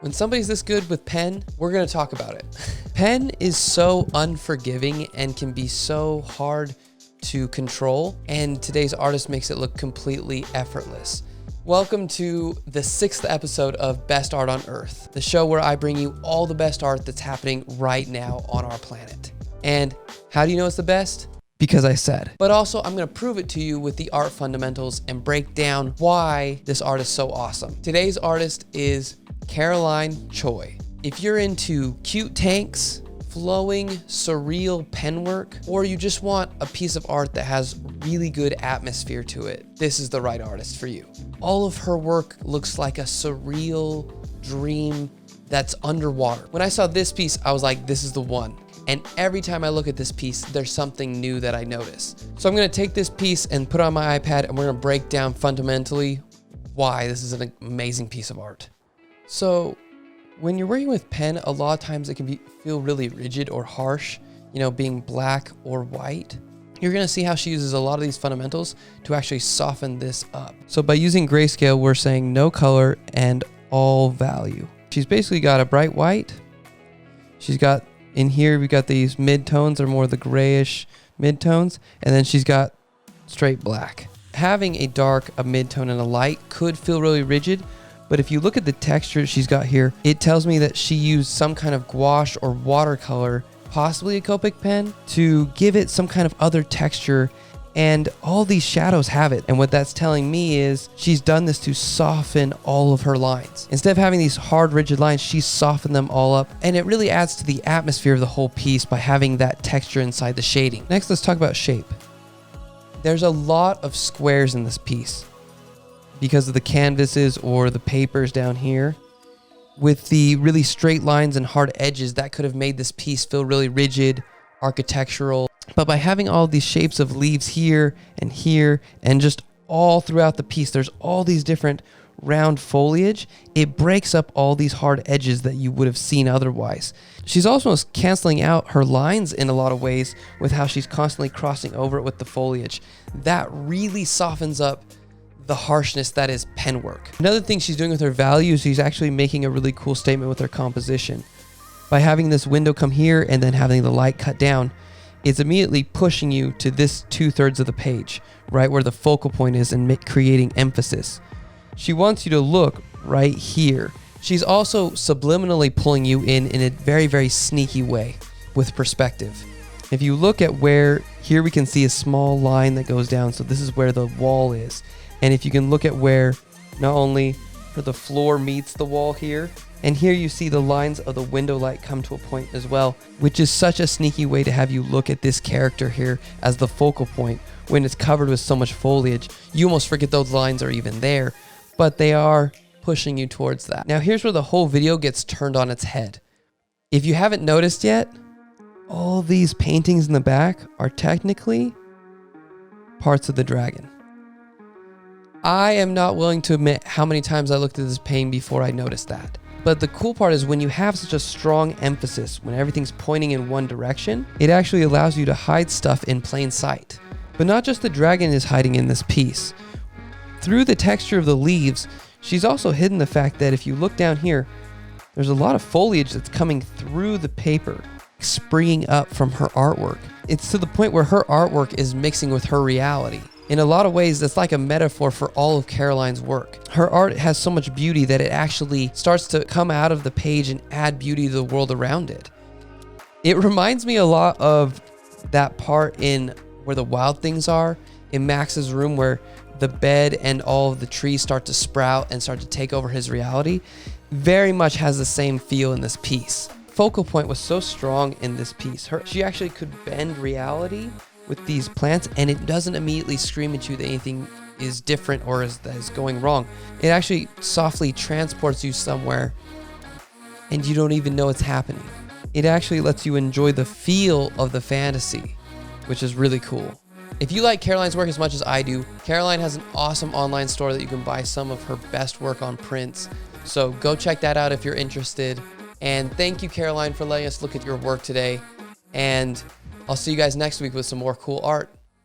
When somebody's this good with pen, we're gonna talk about it. Pen is so unforgiving and can be so hard to control, and today's artist makes it look completely effortless. Welcome to the 6th episode of Best Art on Earth, the show where I bring you all the best art that's happening right now on our planet. And how do you know it's the best? Because I said. But also, I'm gonna prove it to you with the art fundamentals and break down why this art is so awesome. Today's artist is Caroline Choi. If you're into cute tanks, flowing, surreal pen work, or you just want a piece of art that has really good atmosphere to it, this is the right artist for you. All of her work looks like a surreal dream that's underwater. When I saw this piece, I was like, this is the one. And every time I look at this piece, there's something new that I notice. So I'm gonna take this piece and put it on my iPad, and we're gonna break down fundamentally why this is an amazing piece of art. So when you're working with pen, a lot of times it can feel really rigid or harsh, you know, being black or white. You're gonna see how she uses a lot of these fundamentals to actually soften this up. So by using grayscale, we're saying no color and all value. She's basically got a bright white. She's got, in here, we've got these midtones, or more the grayish midtones, and then she's got straight black. Having a dark, a midtone, and a light could feel really rigid, but if you look at the texture she's got here, it tells me that she used some kind of gouache or watercolor, possibly a Copic pen, to give it some kind of other texture, and all these shadows have it. And what that's telling me is she's done this to soften all of her lines. Instead of having these hard, rigid lines, she's softened them all up, and it really adds to the atmosphere of the whole piece by having that texture inside the shading. Next, let's talk about shape. There's a lot of squares in this piece because of the canvases or the papers down here. With the really straight lines and hard edges, that could have made this piece feel really rigid, architectural. But by having all these shapes of leaves here, and just all throughout the piece, there's all these different round foliage, it breaks up all these hard edges that you would have seen otherwise. She's also canceling out her lines in a lot of ways with how she's constantly crossing over it with the foliage. That really softens up the harshness that is pen work. Another thing she's doing with her value is she's actually making a really cool statement with her composition. By having this window come here and then having the light cut down, it's immediately pushing you to this 2/3 of the page, right where the focal point is, and creating emphasis. She wants you to look right here. She's also subliminally pulling you in a very, very sneaky way with perspective. If you look at where, here we can see a small line that goes down, so this is where the wall is. And if you can look at where not only the floor meets the wall here, and here you see the lines of the window light come to a point as well, which is such a sneaky way to have you look at this character here as the focal point when it's covered with so much foliage. You almost forget those lines are even there, but they are pushing you towards that. Now here's where the whole video gets turned on its head. If you haven't noticed yet, all these paintings in the back are technically parts of the dragon. I am not willing to admit how many times I looked at this painting before I noticed that. But the cool part is when you have such a strong emphasis, when everything's pointing in one direction, it actually allows you to hide stuff in plain sight. But not just the dragon is hiding in this piece. Through the texture of the leaves, she's also hidden the fact that if you look down here, there's a lot of foliage that's coming through the paper, springing up from her artwork. It's to the point where her artwork is mixing with her reality. In a lot of ways, that's like a metaphor for all of Caroline's work. Her art has so much beauty that it actually starts to come out of the page and add beauty to the world around it. It reminds me a lot of that part in Where the Wild Things Are, in Max's room, where the bed and all of the trees start to sprout and start to take over his reality. Very much has the same feel in this piece. Focal point was so strong in this piece. She actually could bend reality with these plants, and it doesn't immediately scream at you that anything is different or that is going wrong. It actually softly transports you somewhere and you don't even know it's happening. It actually lets you enjoy the feel of the fantasy, which is really cool. If you like Caroline's work as much as I do, Caroline has an awesome online store that you can buy some of her best work on prints. So go check that out if you're interested. And thank you, Caroline, for letting us look at your work today. And I'll see you guys next week with some more cool art.